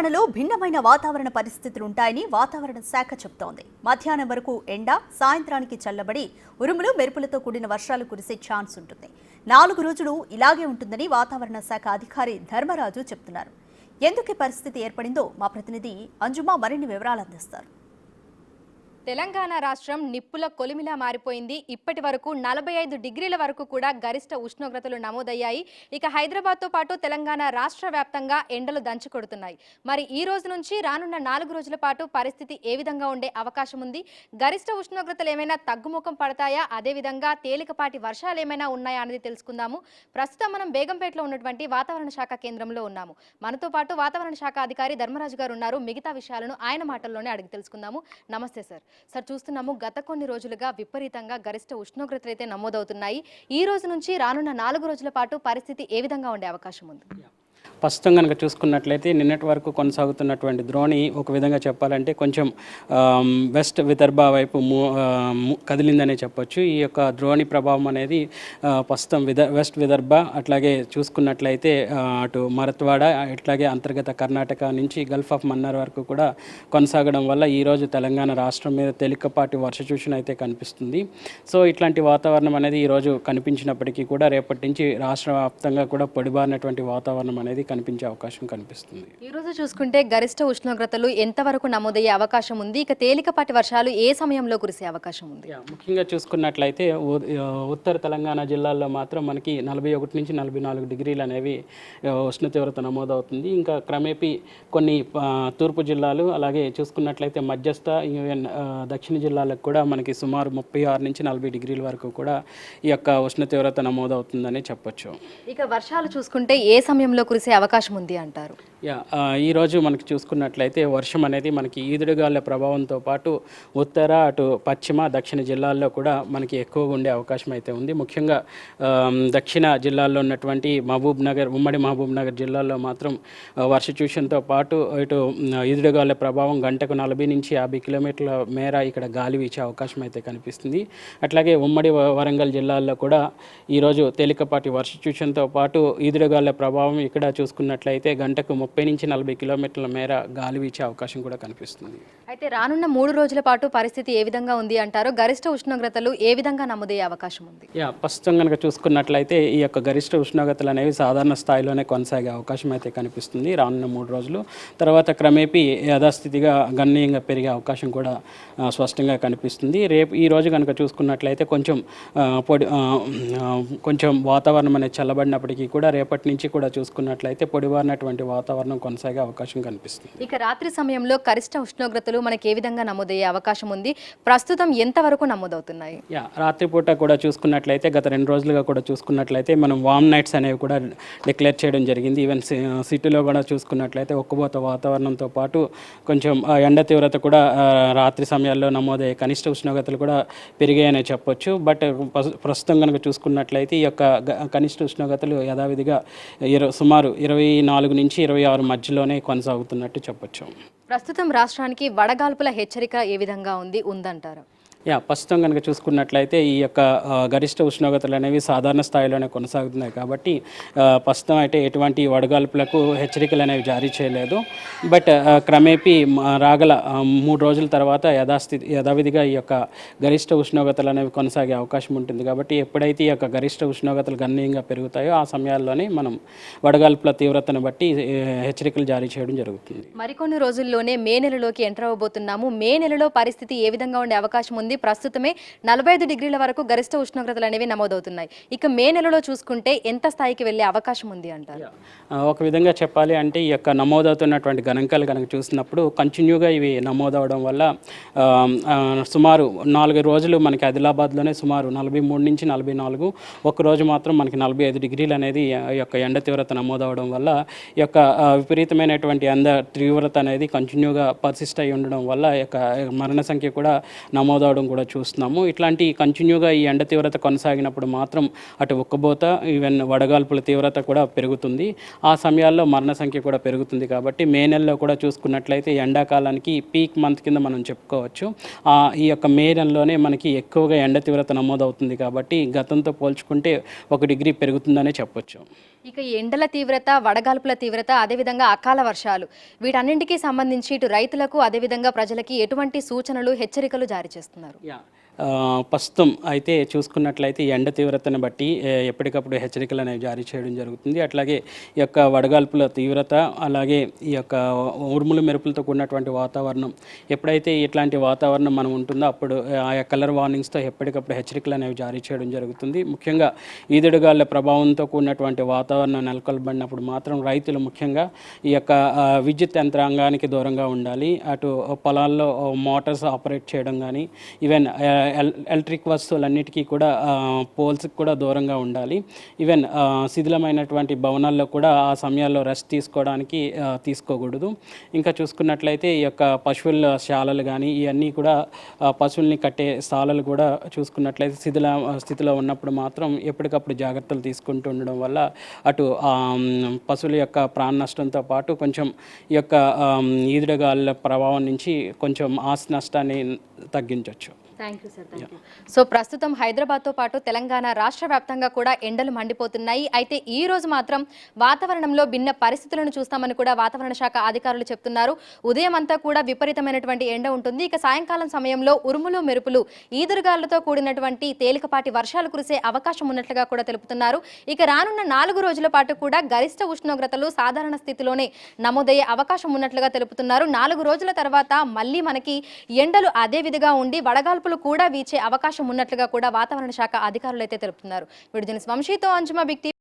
తెలంగాణలో భిన్నమైన వాతావరణ పరిస్థితులు ఉంటాయని వాతావరణ శాఖ చెబుతోంది. మధ్యాహ్నం వరకు ఎండ, సాయంత్రానికి చల్లబడి ఉరుములు మెరుపులతో కూడిన వర్షాలు కురిసే ఛాన్స్ ఉంటుంది. 4 రోజులు ఇలాగే ఉంటుందని వాతావరణ శాఖ అధికారి ధర్మరాజు చెబుతున్నారు. ఎందుకు ఈ పరిస్థితి ఏర్పడిందో మా ప్రతినిధి అంజుమా మరిన్ని వివరాలు అందిస్తారు. తెలంగాణ రాష్ట్రం నిప్పుల కొలిమిలా మారిపోయింది. ఇప్పటి వరకు 45 డిగ్రీల వరకు కూడా గరిష్ట ఉష్ణోగ్రతలు నమోదయ్యాయి. ఇక హైదరాబాద్తో పాటు తెలంగాణ రాష్ట్ర వ్యాప్తంగా ఎండలు దంచుకొడుతున్నాయి. మరి ఈ రోజు నుంచి రానున్న 4 రోజుల పాటు పరిస్థితి ఏ విధంగా ఉండే అవకాశం ఉంది? గరిష్ట ఉష్ణోగ్రతలు ఏమైనా తగ్గుముఖం పడతాయా? అదేవిధంగా తేలికపాటి వర్షాలు ఏమైనా ఉన్నాయా అనేది తెలుసుకుందాము. ప్రస్తుతం మనం బేగంపేటలో ఉన్నటువంటి వాతావరణ శాఖ కేంద్రంలో ఉన్నాము. మనతో పాటు వాతావరణ శాఖ అధికారి ధర్మరాజు గారు ఉన్నారు. మిగతా విషయాలను ఆయన మాటల్లోనే అడిగి తెలుసుకుందాము. నమస్తే సార్. చూస్తున్నాము గత కొన్ని రోజులుగా విపరీతంగా గరిష్ట ఉష్ణోగ్రతలు అయితే నమోదవుతున్నాయి. ఈ రోజు నుంచి రానున్న 4 రోజుల పాటు పరిస్థితి ఏ విధంగా ఉండే అవకాశం ఉంది? ప్రస్తుతం కనుక చూసుకున్నట్లయితే నిన్నటి వరకు కొనసాగుతున్నటువంటి ద్రోణి ఒక విధంగా చెప్పాలంటే కొంచెం వెస్ట్ విదర్భ వైపు కదిలిందనే చెప్పొచ్చు. ఈ యొక్క ద్రోణి ప్రభావం అనేది ప్రస్తుతం వెస్ట్ విదర్భ అట్లాగే చూసుకున్నట్లయితే అటు మరత్వాడ అట్లాగే అంతర్గత కర్ణాటక నుంచి గల్ఫ్ ఆఫ్ మన్నార్ వరకు కూడా కొనసాగడం వల్ల ఈరోజు తెలంగాణ రాష్ట్రం మీద తేలికపాటి వర్ష సూచన అయితే కనిపిస్తుంది. సో ఇట్లాంటి వాతావరణం అనేది ఈరోజు కనిపించినప్పటికీ కూడా రేపటి నుంచి రాష్ట్ర వ్యాప్తంగా కూడా పొడిబారినటువంటి వాతావరణం అనేది కనిపించే అవకాశం కనిపిస్తుంది. ఈ రోజు చూసుకుంటే గరిష్ట ఉష్ణోగ్రతలు ఎంతవరకు నమోదయ్యే అవకాశం ఉంది? ఇక తేలికపాటి వర్షాలు ఏ సమయంలో కురిసే అవకాశం ఉంది? ముఖ్యంగా చూసుకున్నట్లయితే ఉత్తర తెలంగాణ జిల్లాల్లో మాత్రం మనకి 41 నుంచి 44 డిగ్రీలు అనేవి ఉష్ణ తీవ్రత నమోదవుతుంది. ఇంకా క్రమేపీ కొన్ని తూర్పు జిల్లాలు అలాగే చూసుకున్నట్లయితే మధ్యస్థ దక్షిణ జిల్లాలకు కూడా మనకి సుమారు 36 నుంచి 40 డిగ్రీల వరకు కూడా ఈ యొక్క ఉష్ణ తీవ్రత నమోదవుతుందని చెప్పొచ్చు. ఇక వర్షాలు చూసుకుంటే ఏ సమయంలో కురిసే అవకాశం ఉంది అంటారు? ఈరోజు మనకి చూసుకున్నట్లయితే వర్షం అనేది మనకి ఈదురుగాల ప్రభావంతో పాటు ఉత్తర అటు పశ్చిమ దక్షిణ జిల్లాల్లో కూడా మనకి ఎక్కువగా ఉండే అవకాశం అయితే ఉంది. ముఖ్యంగా దక్షిణ జిల్లాల్లో ఉన్నటువంటి మహబూబ్ నగర్, ఉమ్మడి మహబూబ్ నగర్ జిల్లాల్లో మాత్రం వర్ష సూచనతో పాటు ఇటు ఈదురుగాల ప్రభావం గంటకు 40 నుంచి 50 కిలోమీటర్ల మేర ఇక్కడ గాలి వీచే అవకాశం అయితే కనిపిస్తుంది. అట్లాగే ఉమ్మడి వరంగల్ జిల్లాల్లో కూడా ఈరోజు తేలికపాటి వర్ష సూచనతో పాటు ఈదురుగాల ప్రభావం ఇక్కడ చూసుకున్నట్లయితే గంటకు 30 నుంచి 40 కిలోమీటర్ల మేర గాలి వీచే అవకాశం కూడా కనిపిస్తుంది. అయితే రానున్న 3 రోజుల పాటు పరిస్థితి ఏ విధంగా ఉంది అంటారు? గరిష్ట ఉష్ణోగ్రతలు ఏ విధంగా నమోదయ్యే అవకాశం ఉంది? ప్రస్తుతం కనుక చూసుకున్నట్లయితే ఈ యొక్క గరిష్ట ఉష్ణోగ్రతలు అనేవి సాధారణ స్థాయిలోనే కొనసాగే అవకాశం అయితే కనిపిస్తుంది రానున్న 3 రోజులు. తర్వాత క్రమేపీ యథాస్థితిగా గణనీయంగా పెరిగే అవకాశం కూడా స్పష్టంగా కనిపిస్తుంది. రేపు ఈ రోజు కనుక చూసుకున్నట్లయితే కొంచెం వాతావరణం అనేది చల్లబడినప్పటికీ కూడా రేపటి నుంచి కూడా చూసుకున్నట్లయితే పొడిబారినటువంటి వాతావరణం కొనసాగే అవకాశం కనిపిస్తుంది. ఇక రాత్రి సమయంలో గరిష్ట ఉష్ణోగ్రతలు మనకి ఏ విధంగా నమోదయ్యే అవకాశం ఉంది? ప్రస్తుతం ఎంత వరకు నమోదవుతున్నాయి? రాత్రిపూట కూడా చూసుకున్నట్లయితే గత 2 రోజులుగా కూడా చూసుకున్నట్లయితే మనం వామ్ నైట్స్ అనేవి కూడా డిక్లేర్ చేయడం జరిగింది. ఈవెన్ సిటీలో కూడా చూసుకున్నట్లయితే ఒక్కబోత వాతావరణంతో పాటు కొంచెం ఎండ తీవ్రత కూడా రాత్రి సమయాల్లో నమోదయ్యే కనిష్ట ఉష్ణోగ్రతలు కూడా పెరిగాయనే చెప్పొచ్చు. బట్ ప్రస్తుతం కనుక చూసుకున్నట్లయితే ఈ యొక్క కనిష్ట ఉష్ణోగ్రతలు యథావిధిగా సుమారు 24 నుంచి 26 మధ్యలోనే కొనసాగుతున్నట్టు చెప్పొచ్చు. ప్రస్తుతం రాష్ట్రానికి వడగాల్పుల హెచ్చరిక ఏ విధంగా ఉందంటారు? ప్రస్తుతం కనుక చూసుకున్నట్లయితే ఈ యొక్క గరిష్ట ఉష్ణోగ్రతలు అనేవి సాధారణ స్థాయిలోనే కొనసాగుతున్నాయి కాబట్టి ప్రస్తుతం అయితే ఎటువంటి వడగాల్పులకు హెచ్చరికలు అనేవి జారీ చేయలేదు. బట్ క్రమేపీ రాగల 3 రోజుల తర్వాత యథావిధిగా ఈ యొక్క గరిష్ట ఉష్ణోగ్రతలు అనేవి కొనసాగే అవకాశం ఉంటుంది. కాబట్టి ఎప్పుడైతే ఈ యొక్క గరిష్ట ఉష్ణోగ్రతలు గణనీయంగా పెరుగుతాయో ఆ సమయాల్లోనే మనం వడగాల్పుల తీవ్రతను బట్టి హెచ్చరికలు జారీ చేయడం జరుగుతుంది. మరికొన్ని రోజుల్లోనే మే నెలలోకి ఎంటర్ అవబోతున్నాము. మే నెలలో పరిస్థితి ఏ విధంగా ఉండే అవకాశం ఉంది? ప్రస్తుతమే 45 డిగ్రీల వరకు గరిష్ట ఉష్ణోగ్రతలు అనేవి నమోదవుతున్నాయి. ఇక మే నెలలో చూసుకుంటే ఎంత స్థాయికి వెళ్ళే అవకాశం ఉంది అంటారు? ఒక విధంగా చెప్పాలి అంటే ఈ యొక్క నమోదవుతున్నటువంటి గణాంకాలు కనుక చూసినప్పుడు కంటిన్యూగా ఇవి నమోదవడం వల్ల సుమారు 4 రోజులు మనకి ఆదిలాబాద్లోనే సుమారు 43 నుంచి 44, ఒకరోజు మాత్రం మనకి 45 డిగ్రీలు అనేది ఈ యొక్క ఎండ తీవ్రత నమోదవడం వల్ల ఈ యొక్క విపరీతమైనటువంటి ఎండ తీవ్రత అనేది కంటిన్యూగా పర్సిస్ట్ అయి ఉండడం వల్ల ఈ యొక్క మరణ సంఖ్య కూడా నమోదవడం కూడా చూస్తున్నాము. ఇట్లాంటి కంటిన్యూగా ఈ ఎండ తీవ్రత కొనసాగినప్పుడు మాత్రం అటు ఉక్కబోత ఈవెన్ వడగాల్పుల తీవ్రత కూడా పెరుగుతుంది. ఆ సమయాల్లో మరణ సంఖ్య కూడా పెరుగుతుంది. కాబట్టి మే నెలలో కూడా చూసుకున్నట్లయితే ఎండాకాలానికి పీక్ మంత్ కింద మనం చెప్పుకోవచ్చు. ఈ యొక్క మే నెలలోనే మనకి ఎక్కువగా ఎండ తీవ్రత నమోదవుతుంది. కాబట్టి గతంతో పోల్చుకుంటే 1 డిగ్రీ పెరుగుతుందనే చెప్పొచ్చు. ఇక ఈ ఎండల తీవ్రత, వడగాల్పుల తీవ్రత, అదేవిధంగా అకాల వర్షాలు వీటన్నింటికీ సంబంధించి ఇటు రైతులకు అదేవిధంగా ప్రజలకి ఎటువంటి సూచనలు, హెచ్చరికలు జారీ చేస్తున్నారు? ప్రస్తుతం అయితే చూసుకున్నట్లయితే ఈ ఎండ తీవ్రతను బట్టి ఎప్పటికప్పుడు హెచ్చరికలు అనేవి జారీ చేయడం జరుగుతుంది. అట్లాగే ఈ యొక్క వడగాల్పుల తీవ్రత, అలాగే ఈ యొక్క ఉరుములు మెరుపులతో కూడినటువంటి వాతావరణం, ఎప్పుడైతే ఇట్లాంటి వాతావరణం మనం ఉంటుందో అప్పుడు ఆయా కలర్ వార్నింగ్స్తో ఎప్పటికప్పుడు హెచ్చరికలు అనేవి జారీ చేయడం జరుగుతుంది. ముఖ్యంగా ఈదుడుగాళ్ళ ప్రభావంతో కూడినటువంటి వాతావరణం నెలకొల్పబడినప్పుడు మాత్రం రైతులు ముఖ్యంగా ఈ యొక్క విద్యుత్ యంత్రాంగానికి దూరంగా ఉండాలి. అటు పొలాల్లో మోటార్స్ ఆపరేట్ చేయడం కానీ, ఈవెన్ ఎలక్ట్రిక్ వస్తువులన్నిటికీ కూడా పోల్స్కి కూడా దూరంగా ఉండాలి. ఈవెన్ శిథిలమైనటువంటి భవనాల్లో కూడా ఆ సమయాల్లో రెస్ట్ తీసుకోవడానికి తీసుకోకూడదు. ఇంకా చూసుకున్నట్లయితే ఈ యొక్క పశువుల శాలలు కానీ ఇవన్నీ కూడా పశువుల్ని కట్టే స్థాలాలు కూడా చూసుకున్నట్లయితే శిథిల స్థితిలో ఉన్నప్పుడు మాత్రం ఎప్పటికప్పుడు జాగ్రత్తలు తీసుకుంటూ ఉండడం వల్ల అటు పశువుల యొక్క ప్రాణ నష్టంతో పాటు కొంచెం ఈ యొక్క ఈదుడుగాళ్ళ ప్రభావం నుంచి కొంచెం ఆస్తి నష్టాన్ని తగ్గించవచ్చు. Thank you sir, thank you. So ప్రస్తుతం హైదరాబాద్తో పాటు తెలంగాణ రాష్ట్ర వ్యాప్తంగా కూడా ఎండలు మండిపోతున్నాయి. అయితే ఈ రోజు మాత్రం వాతావరణంలో భిన్న పరిస్థితులను చూస్తామని కూడా వాతావరణ శాఖ అధికారులు చెప్తున్నారు. ఉదయం అంతా కూడా విపరీతమైనటువంటి ఎండ ఉంటుంది. ఇక సాయంకాలం సమయంలో ఉరుములు మెరుపులు, ఈదురుగాలతో కూడినటువంటి తేలికపాటి వర్షాలు కురిసే అవకాశం ఉన్నట్లుగా కూడా తెలుపుతున్నారు. ఇక రానున్న 4 రోజుల పాటు కూడా గరిష్ట ఉష్ణోగ్రతలు సాధారణ స్థితిలోనే నమోదయ్యే అవకాశం ఉన్నట్లుగా తెలుపుతున్నారు. 4 రోజుల తర్వాత మళ్ళీ మనకి ఎండలు అదే విధంగా ఉండి వడగాల్పులు కూడా వీచే అవకాశం ఉన్నట్లుగా కూడా వాతావరణ శాఖ అధికారులు అయితే తెలుపుతున్నారు. వీడియో జర్నలిస్ట్ వంశీతో అంజుమా, బిగ్ టీవీ.